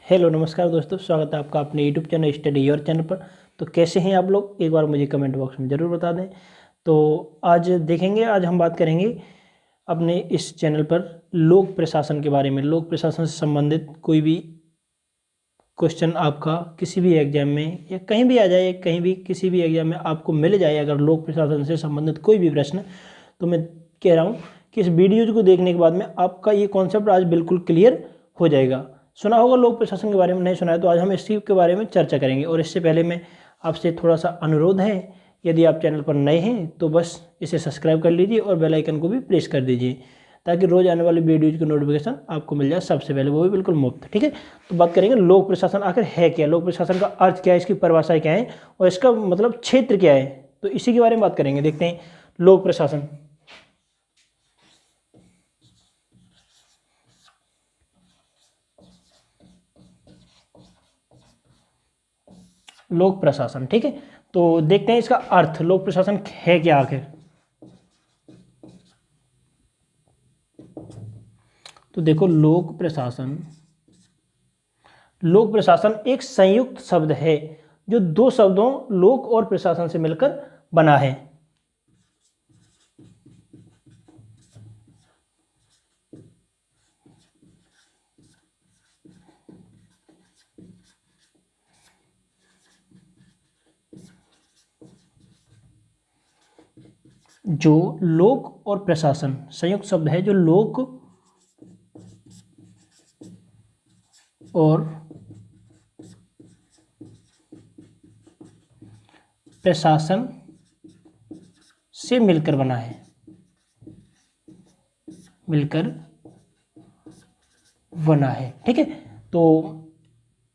Hello नमस्कार दोस्तों, स्वागत है आपका अपने YouTube channel study your channel पर। तो कैसे हैं आप लोग, एक बार मुझे कमेंट बॉक्स में ज़रूर बता दें। तो आज हम बात करेंगे अपने इस चैनल पर लोक प्रशासन के बारे में। लोक प्रशासन से संबंधित कोई भी क्वेश्चन आपका किसी भी एग्जाम में या कहीं भी आ जाए, कहीं भी किसी भी एग्जाम में आपको मिल जाए, अगर लोक प्रशासन से संबंधित कोई भी प्रश्न, तो मैं कह रहा हूँ कि इस वीडियो को देखने के बाद में आपका ये कॉन्सेप्ट आज बिल्कुल क्लियर हो जाएगा। सुना होगा लोक प्रशासन के बारे में, नहीं सुना है तो आज हम इसी के बारे में चर्चा करेंगे। और इससे पहले मैं आपसे थोड़ा सा अनुरोध है, यदि आप चैनल पर नए हैं तो बस इसे सब्सक्राइब कर लीजिए और बेल आइकन को भी प्रेस कर दीजिए, ताकि रोज आने वाली वीडियोज की नोटिफिकेशन आपको मिल जाए सबसे पहले, वो भी बिल्कुल मुफ्त। ठीक है, तो बात करेंगे लोक प्रशासन आखिर है क्या, लोक प्रशासन का अर्थ क्या है, इसकी परिभाषा क्या है और इसका मतलब क्षेत्र क्या है। तो इसी के बारे में बात करेंगे। देखते हैं लोक प्रशासन। लोक प्रशासन, ठीक है, तो देखते हैं इसका अर्थ, लोक प्रशासन है क्या आखिर। तो देखो, लोक प्रशासन एक संयुक्त शब्द है जो दो शब्दों लोक और प्रशासन से मिलकर बना है। जो लोक और प्रशासन संयुक्त शब्द है, जो लोक और प्रशासन से मिलकर बना है, ठीक है। तो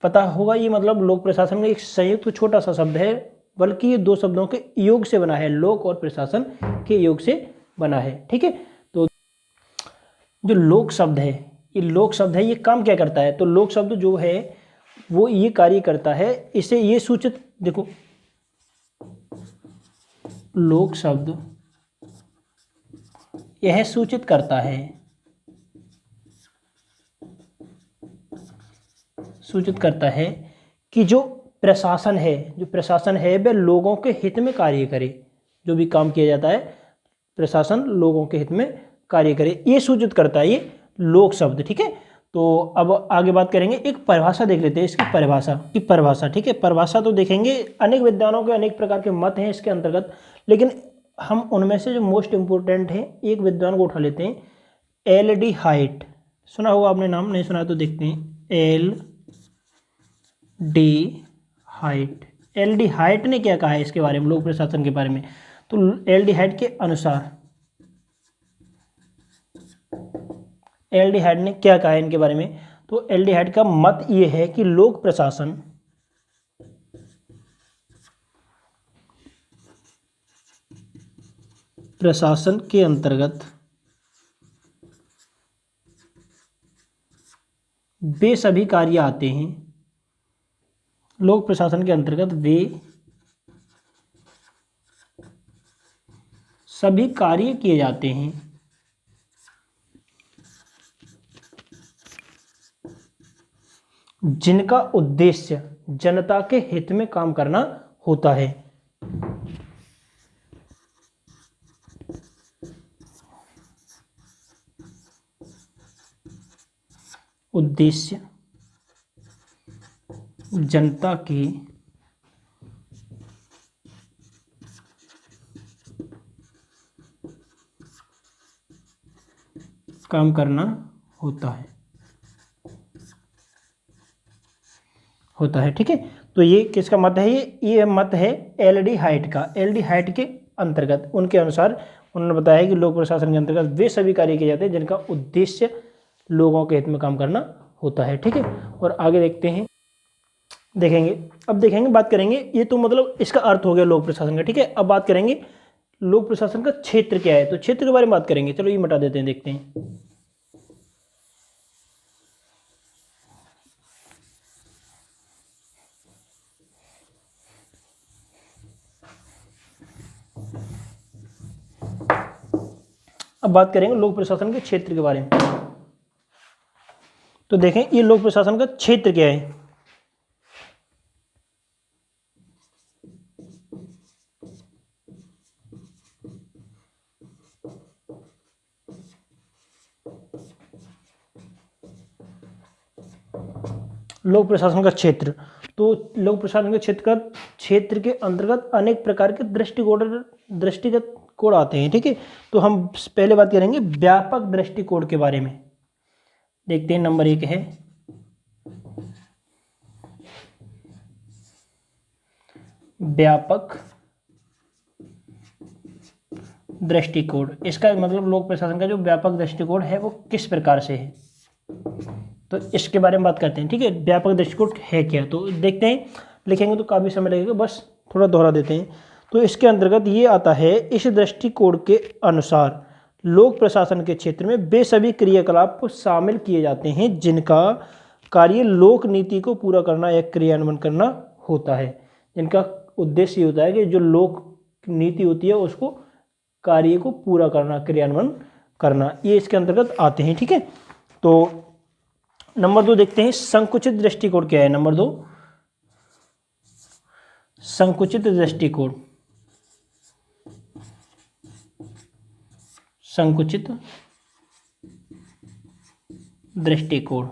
पता होगा ये मतलब लोक प्रशासन में एक संयुक्त छोटा सा शब्द है, बल्कि ये दो शब्दों के योग से बना है, लोक और प्रशासन के योग से बना है, ठीक है। तो जो लोक शब्द है, ये काम क्या करता है। तो लोक शब्द जो है वो ये कार्य करता है, इसे ये सूचित, देखो लोक शब्द यह सूचित करता है कि जो प्रशासन है वह लोगों के हित में कार्य करे। जो भी काम किया जाता है, प्रशासन लोगों के हित में कार्य करे, ये सूचित करता है ये लोक शब्द, ठीक है। तो अब आगे बात करेंगे, एक परिभाषा देख लेते हैं इसकी परिभाषा, ठीक है। परिभाषा तो देखेंगे, अनेक विद्वानों के अनेक प्रकार के मत हैं इसके अंतर्गत, लेकिन हम उनमें से जो मोस्ट इंपोर्टेंट है एक विद्वान को उठा लेते हैं, एल डी हाइट। सुना होगा आपने, नाम नहीं सुना तो देखते हैं, एल डी हाइट ने क्या कहा है इसके बारे में, लोक प्रशासन के बारे में। तो एल डी हाइट के अनुसार, एल डी हाइट ने क्या कहा है इनके बारे में। तो एल डी हाइट का मत ये है कि लोक प्रशासन के अंतर्गत वे सभी कार्य आते हैं, लोक प्रशासन के अंतर्गत वे सभी कार्य किए जाते हैं जिनका उद्देश्य जनता के हित में काम करना होता है। उद्देश्य जनता के काम करना होता है, ठीक है। तो ये किसका मत है, ये मत है एल डी हाइट का। एल डी हाइट के अंतर्गत उनके अनुसार उन्होंने बताया कि लोक प्रशासन के अंतर्गत वे सभी कार्य किए जाते हैं जिनका उद्देश्य लोगों के हित में काम करना होता है, ठीक है। और आगे देखेंगे, बात करेंगे, ये तो मतलब इसका अर्थ हो गया लोक प्रशासन का, ठीक है। अब बात करेंगे लोक प्रशासन का क्षेत्र क्या है, तो क्षेत्र के बारे में बात करेंगे। चलो ये मिटा देते हैं, देखते हैं। अब बात करेंगे लोक प्रशासन के क्षेत्र के बारे में। तो देखें ये लोक प्रशासन का क्षेत्र क्या है। लोक प्रशासन का क्षेत्र, तो लोक प्रशासन के क्षेत्र के अंतर्गत अनेक प्रकार के दृष्टिगत कोड आते हैं। ठीक है, तो हम पहले बात करेंगे व्यापक दृष्टिकोण के बारे में। देखते हैं, नंबर 1 है व्यापक दृष्टिकोण। इसका मतलब लोक प्रशासन का जो व्यापक दृष्टिकोण है वो किस प्रकार से है, तो इसके बारे में बात करते हैं। ठीक है, व्यापक दृष्टिकोण है क्या, तो देखते हैं। लिखेंगे तो काफ़ी समय लगेगा, बस थोड़ा दोहरा देते हैं। तो इसके अंतर्गत ये आता है, इस दृष्टिकोण के अनुसार लोक प्रशासन के क्षेत्र में वे सभी क्रियाकलाप को शामिल किए जाते हैं जिनका कार्य लोक नीति को पूरा करना या क्रियान्वयन करना होता है। जिनका उद्देश्य होता है कि जो लोक नीति होती है उसको कार्य को पूरा करना, क्रियान्वयन करना, ये इसके अंतर्गत आते हैं। ठीक है, तो नंबर 2 देखते हैं, संकुचित दृष्टिकोण क्या है। नंबर 2 संकुचित दृष्टिकोण। संकुचित दृष्टिकोण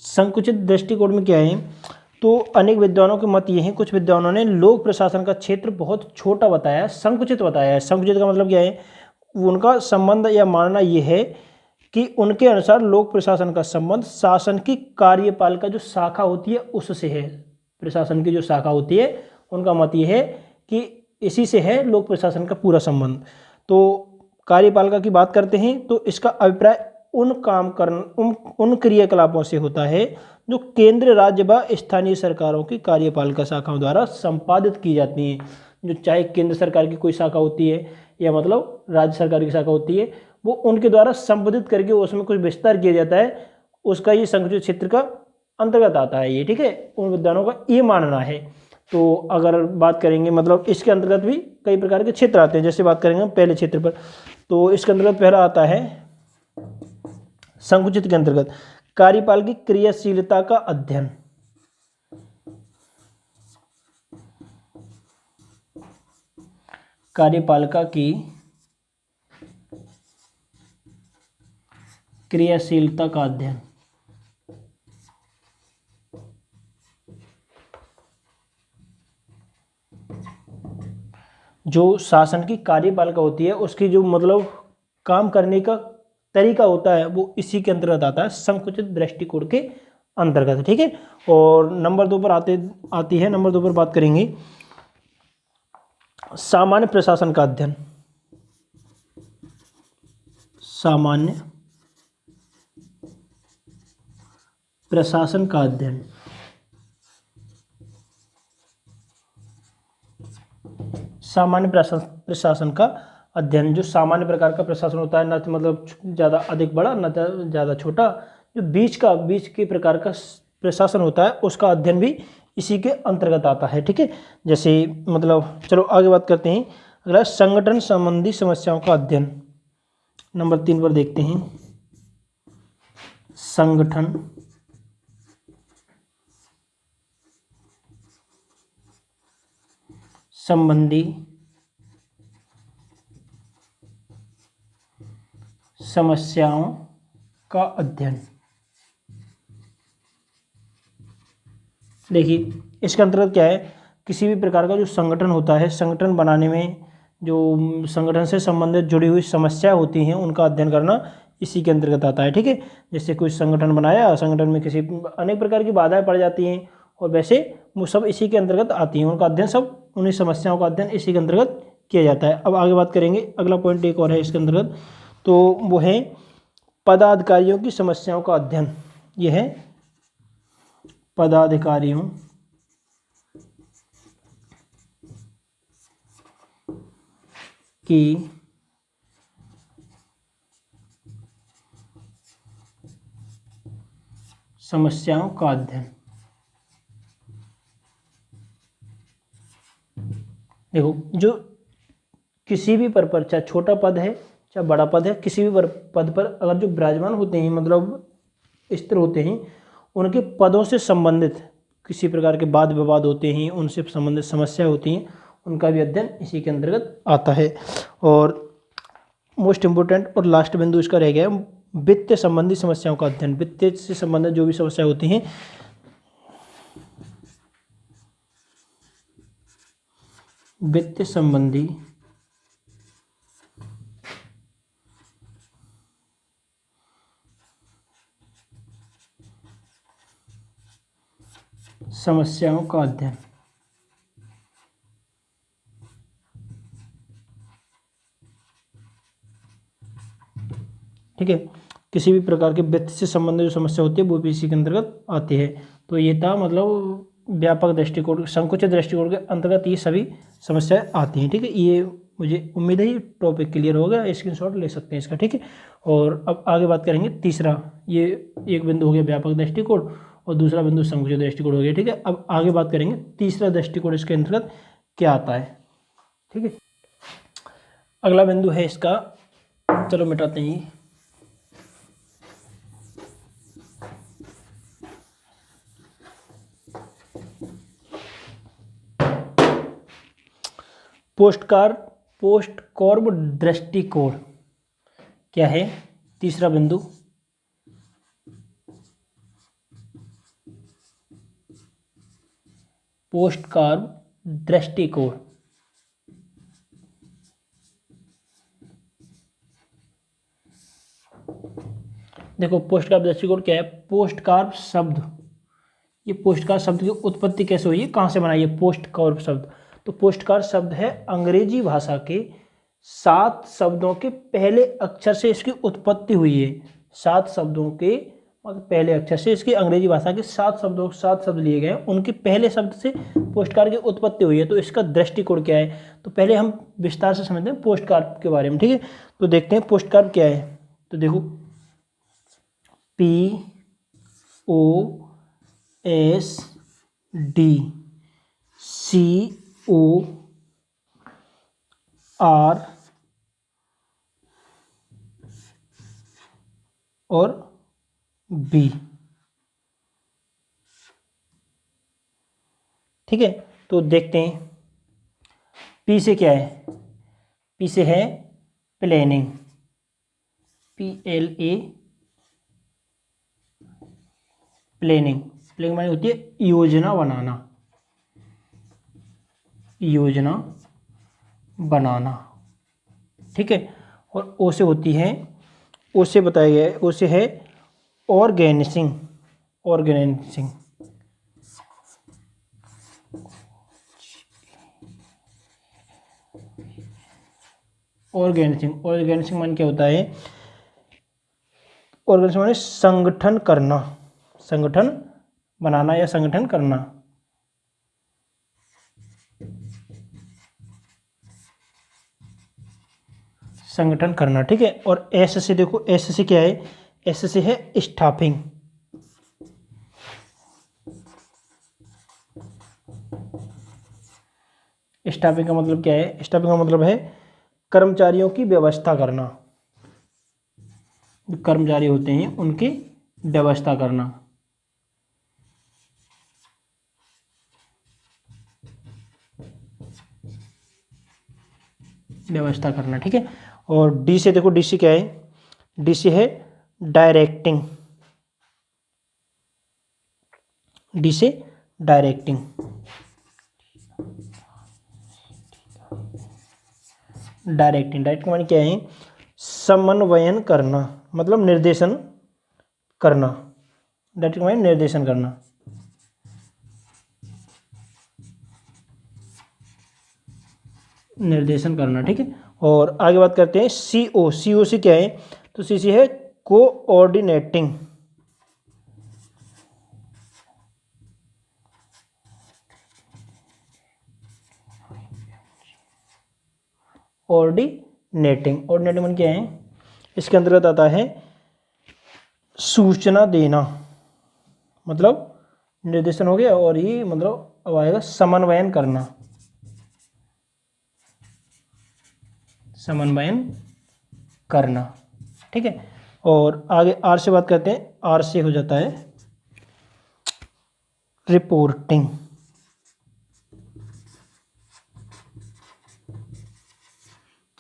संकुचित दृष्टिकोण में क्या है, तो अनेक विद्वानों के मत ये हैं। कुछ विद्वानों ने लोक प्रशासन का क्षेत्र बहुत छोटा बताया है, संकुचित बताया है। संकुचित का मतलब क्या है, उनका संबंध या मानना ये है कि उनके अनुसार लोक प्रशासन का संबंध शासन की कार्यपालिका जो शाखा होती है उससे है। प्रशासन की जो शाखा होती है उनका मत ये है कि इसी से है लोक प्रशासन का पूरा संबंध। तो कार्यपालिका की बात करते हैं तो इसका अभिप्राय उन क्रियाकलापों से होता है जो केंद्र, राज्य व स्थानीय सरकारों की कार्यपालिका शाखाओं द्वारा संपादित की जाती हैं। जो चाहे केंद्र सरकार की कोई शाखा होती है या मतलब राज्य सरकार की शाखा होती है, वो उनके द्वारा संपादित करके उसमें कुछ विस्तार किया जाता है, उसका ये संकुचित क्षेत्र का अंतर्गत आता है ये। ठीक है, उन विद्वानों का ये मानना है। तो अगर बात करेंगे मतलब इसके अंतर्गत भी कई प्रकार के क्षेत्र आते हैं। जैसे बात करेंगे हम पहले क्षेत्र पर, तो इसके अंतर्गत पहला आता है संकुचित के अंतर्गत कार्यपाल की क्रियाशीलता का अध्ययन। कार्यपालिका की क्रियाशीलता का अध्ययन। जो शासन की कार्यपालिका होती है उसकी जो मतलब काम करने का तरीका होता है वो इसी के अंतर्गत आता है, संकुचित दृष्टिकोण के अंतर्गत। ठीक है, और नंबर 2 पर आती है, नंबर 2 पर बात करेंगे सामान्य प्रशासन का अध्ययन। सामान्य प्रशासन का अध्ययन। सामान्य प्रशासन का अध्ययन, जो सामान्य प्रकार का प्रशासन होता है, न तो मतलब ज़्यादा अधिक बड़ा न तो ज़्यादा छोटा, जो बीच के प्रकार का प्रशासन होता है उसका अध्ययन भी इसी के अंतर्गत आता है। ठीक है, जैसे मतलब चलो आगे बात करते हैं। अगला संगठन संबंधी समस्याओं का अध्ययन। नंबर 3 पर देखते हैं संगठन संबंधी समस्याओं का अध्ययन। देखिए इसके अंतर्गत क्या है, किसी भी प्रकार का जो संगठन होता है, संगठन बनाने में जो संगठन से संबंधित जुड़ी हुई समस्या होती हैं उनका अध्ययन करना इसी के अंतर्गत आता है। ठीक है, जैसे कोई संगठन बनाया, संगठन में किसी अनेक प्रकार की बाधाएं पड़ जाती हैं और वैसे वो सब इसी के अंतर्गत आती हैं, उनका अध्ययन सब उन्हीं समस्याओं का अध्ययन इसी के अंतर्गत किया जाता है। अब आगे बात करेंगे, अगला पॉइंट एक और है इसके अंतर्गत, तो वो है पदाधिकारियों की समस्याओं का अध्ययन। यह है पदाधिकारियों की समस्याओं का अध्ययन। देखो जो किसी भी पद पर, चाहे छोटा पद है चाहे बड़ा पद है, किसी भी पद पर अगर जो विराजमान होते हैं, मतलब स्थिर होते हैं, उनके पदों से संबंधित किसी प्रकार के वाद विवाद होते हैं, उनसे संबंधित समस्या होती हैं, उनका भी अध्ययन इसी के अंतर्गत आता है। और मोस्ट इम्पोर्टेंट और लास्ट बिंदु इसका रह गया वित्त संबंधी समस्याओं का अध्ययन। वित्त से संबंधित जो भी समस्या होती हैं, वित्त संबंधी समस्याओं का अध्ययन। ठीक है, किसी भी प्रकार के वित्त से संबंधित जो समस्या होती है वो भी इसी के अंतर्गत आती है। तो ये था मतलब व्यापक दृष्टिकोण, संकुचित दृष्टिकोण के अंतर्गत ये सभी समस्याएं आती हैं। ठीक है, ये मुझे उम्मीद है ये टॉपिक क्लियर हो गया, स्क्रीनशॉट ले सकते हैं इसका। ठीक है, और अब आगे बात करेंगे तीसरा, ये एक बिंदु हो गया व्यापक दृष्टिकोण और दूसरा बिंदु संकुचित दृष्टिकोण हो गया। ठीक है, अब आगे बात करेंगे तीसरा दृष्टिकोण इसके अंतर्गत क्या आता है। ठीक है, अगला बिंदु है इसका, चलो मिटाते हैं ये। पोस्टकॉर्ब दृष्टिकोण क्या है? तीसरा बिंदु पोस्टकॉर्ब दृष्टिकोण। देखो पोस्टकॉर्ब दृष्टिकोण क्या है? पोस्टकॉर्ब शब्द, ये पोस्टकॉर्ब शब्द की उत्पत्ति कैसे हुई है, कहाँ से बनाई है पोस्टकॉर्ब शब्द? तो पोस्टकॉर्ब शब्द है अंग्रेजी भाषा के 7 शब्दों के पहले अक्षर से इसकी उत्पत्ति हुई है। 7 शब्दों के मतलब पहले अक्षर से इसकी अंग्रेजी भाषा के 7 शब्द लिए गए हैं, उनके पहले शब्द से पोस्टकॉर्ब की उत्पत्ति हुई है। तो इसका दृष्टिकोण क्या है? तो पहले हम विस्तार से समझते हैं पोस्टकॉर्ब के बारे में। ठीक है, तो देखते हैं पोस्टकॉर्ब क्या है। तो देखो POSTCOR और B। ठीक है, तो देखते हैं P से क्या है। P से है प्लानिंग, PLA प्लानिंग। प्लानिंग माने होती है योजना बनाना, योजना बनाना। ठीक है, और ओ से होती है, ओ से बताया गया है, ओ से है ऑर्गेनाइजिंग, ऑर्गेनाइजिंग। ऑर्गेनाइजिंग, ऑर्गेनाइजिंग मान क्या होता है? ऑर्गेनाइजिंग माने संगठन करना, संगठन बनाना या संगठन करना। संगठन करना। ठीक है, और एस से देखो, एस से क्या है? एस से है स्टाफिंग, स्टाफिंग का मतलब क्या है? स्टाफिंग का मतलब है कर्मचारियों की व्यवस्था करना, जो कर्मचारी होते हैं उनकी व्यवस्था करना। व्यवस्था करना। ठीक है, और डी से देखो, डी से क्या है? डी से है डायरेक्टिंग, डी से डायरेक्टिंग। डायरेक्टिंग, डायरेक्टिंग माने क्या है? समन्वयन करना, मतलब निर्देशन करना। डायरेक्टिंग माने निर्देशन करना। निर्देशन करना। ठीक है, और आगे बात करते हैं CO। CO से क्या है? तो सी से है कोऑर्डिनेटिंग, ऑर्डिनेटिंग। ऑर्डिनेटिंग मान क्या है? इसके अंतर्गत आता है सूचना देना, मतलब निर्देशन हो गया, और ये मतलब अब आएगा समन्वयन करना। समन्वयन करना। ठीक है, और आगे आर से बात करते हैं। आर से हो जाता है रिपोर्टिंग।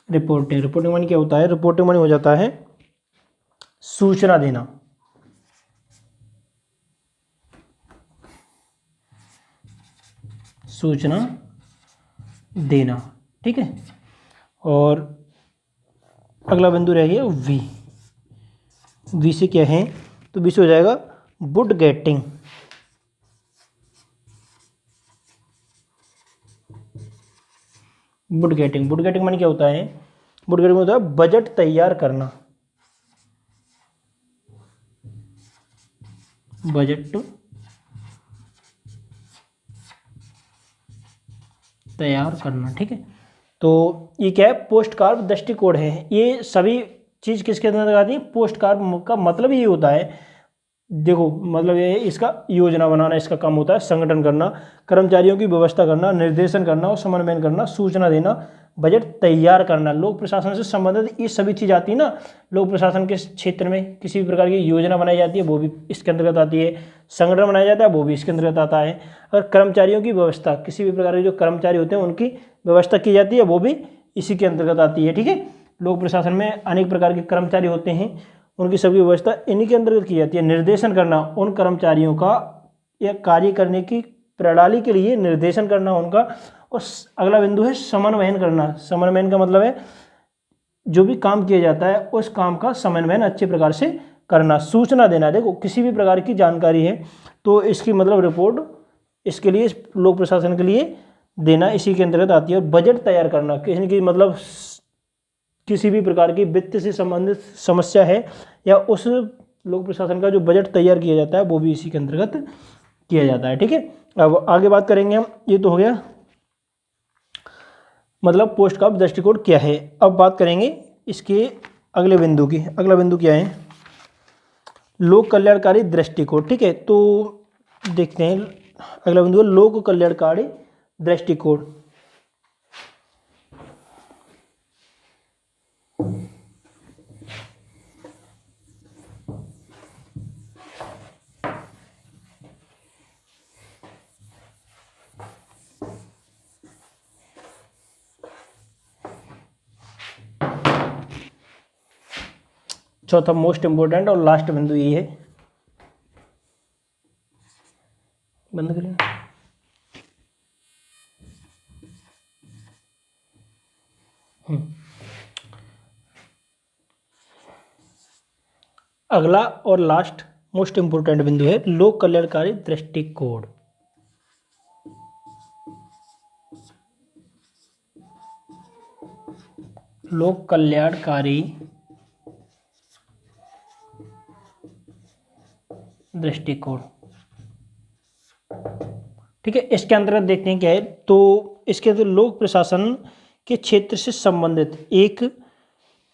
रिपोर्टिंग मानी क्या होता है? रिपोर्टिंग मानी हो जाता है सूचना देना। सूचना देना। ठीक है, और अगला बिंदु रह गया वी। वी से क्या है? तो वी से हो जाएगा वुड गेटिंग। वुड गेटिंग मानी क्या होता है? वुड गेटिंग होता है बजट तैयार करना। बजट तैयार करना। ठीक है, तो ये क्या है? पोस्ट कार्ड दृष्टिकोण है। ये सभी चीज किसके अंदर आती है? पोस्ट कार्ड का मतलब ये होता है, देखो मतलब ये इसका योजना बनाना इसका काम होता है, संगठन करना, कर्मचारियों की व्यवस्था करना, निर्देशन करना और समन्वयन करना, सूचना देना, बजट तैयार करना। लोक प्रशासन से संबंधित ये सभी चीज़ आती है ना। लोक प्रशासन के क्षेत्र में किसी भी प्रकार की योजना बनाई जाती है वो भी इसके अंतर्गत आती है, संगठन बनाया जाता है वो भी इसके अंतर्गत आता है, और कर्मचारियों की व्यवस्था, किसी भी प्रकार के जो कर्मचारी होते हैं उनकी व्यवस्था की जाती है वो भी इसी के अंतर्गत आती है। ठीक है, लोक प्रशासन में अनेक प्रकार के कर्मचारी होते हैं, उनकी सभी व्यवस्था इन्हीं के अंतर्गत की जाती है। निर्देशन करना, उन कर्मचारियों का या कार्य करने की प्रणाली के लिए निर्देशन करना उनका। और अगला बिंदु है समन्वयन करना। समन्वयन का मतलब है जो भी काम किया जाता है उस काम का समन्वयन अच्छे प्रकार से करना। सूचना देना, देखो किसी भी प्रकार की जानकारी है तो इसकी मतलब रिपोर्ट इसके लिए लोक प्रशासन के लिए देना इसी के अंतर्गत आती है। और बजट तैयार करना, किसी मतलब किसी भी प्रकार की वित्त से संबंधित समस्या है या उस लोक प्रशासन का जो बजट तैयार किया जाता है वो भी इसी के अंतर्गत किया जाता है। ठीक है, अब आगे बात करेंगे हम। ये तो हो गया मतलब पोस्ट कार्ड दृष्टिकोण क्या है। अब बात करेंगे इसके अगले बिंदु की। अगला बिंदु क्या है? लोक कल्याणकारी दृष्टिकोण। ठीक है, तो देखते हैं अगला बिंदु है लोक कल्याणकारी दृष्टिकोण। चौथा मोस्ट इंपोर्टेंट और लास्ट बिंदु ये है, बंद करें। अगला और लास्ट मोस्ट इंपोर्टेंट बिंदु है लोक कल्याणकारी दृष्टिकोण। लोक कल्याणकारी दृष्टिकोण। ठीक है, इसके अंतर्गत देखते हैं क्या है। तो इसके अंदर लोक प्रशासन के क्षेत्र से संबंधित एक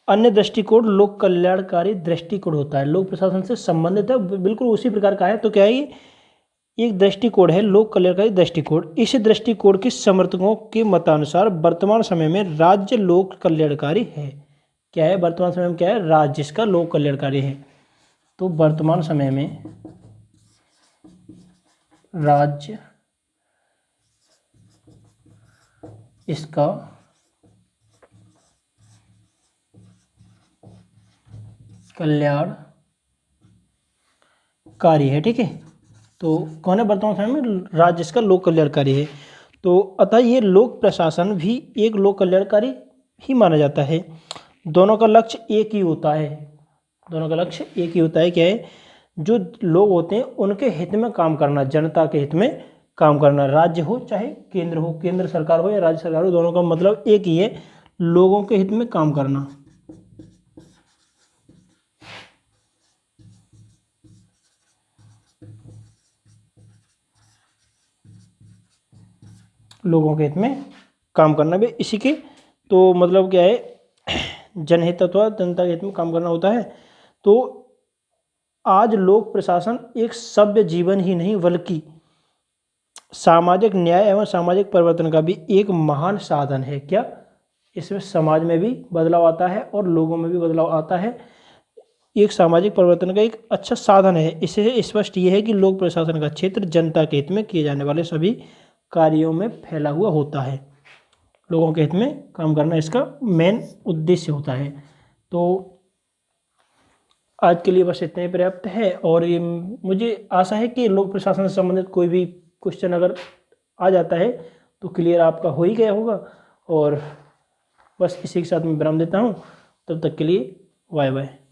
अन्य दृष्टिकोण लोक कल्याणकारी दृष्टिकोण होता है। लोक प्रशासन से संबंधित है, बिल्कुल उसी प्रकार का है। तो क्या है ये? एक दृष्टिकोण है लोक कल्याणकारी दृष्टिकोण। इस दृष्टिकोण के समर्थकों के मतानुसार वर्तमान समय में राज्य लोक कल्याणकारी है। क्या है वर्तमान समय में? क्या है? राज्य इसका लोक कल्याणकारी है। तो वर्तमान समय में राज्य इसका कल्याणकारी है। ठीक है, तो कौन है वर्तमान समय में? राज्य इसका लोक कल्याणकारी है। तो अतः ये लोक प्रशासन भी एक लोक कल्याणकारी ही माना जाता है। दोनों का लक्ष्य एक ही होता है। दोनों का लक्ष्य एक ही होता है। क्या है? जो लोग होते हैं उनके हित में काम करना, जनता के हित में काम करना। राज्य हो चाहे केंद्र हो, केंद्र सरकार हो या राज्य सरकार हो, दोनों का मतलब एक ही है, लोगों के हित में काम करना। लोगों के हित में काम करना भी इसी के तो मतलब क्या है? जनहित अथवा जनता के हित में काम करना होता है। तो आज लोक प्रशासन एक सभ्य जीवन ही नहीं बल्कि सामाजिक न्याय एवं सामाजिक परिवर्तन का भी एक महान साधन है। क्या? इसमें समाज में भी बदलाव आता है और लोगों में भी बदलाव आता है। एक सामाजिक परिवर्तन का एक अच्छा साधन है। इससे स्पष्ट ये है कि लोक प्रशासन का क्षेत्र जनता के हित में किए जाने वाले सभी कार्यों में फैला हुआ होता है। लोगों के हित में काम करना इसका मेन उद्देश्य होता है। तो आज के लिए बस इतना ही पर्याप्त है। और ये मुझे आशा है कि लोक प्रशासन से संबंधित कोई भी क्वेश्चन अगर आ जाता है तो क्लियर आपका हो ही गया होगा। और बस इसी के साथ मैं विराम देता हूँ। तब तक के लिए बाय बाय।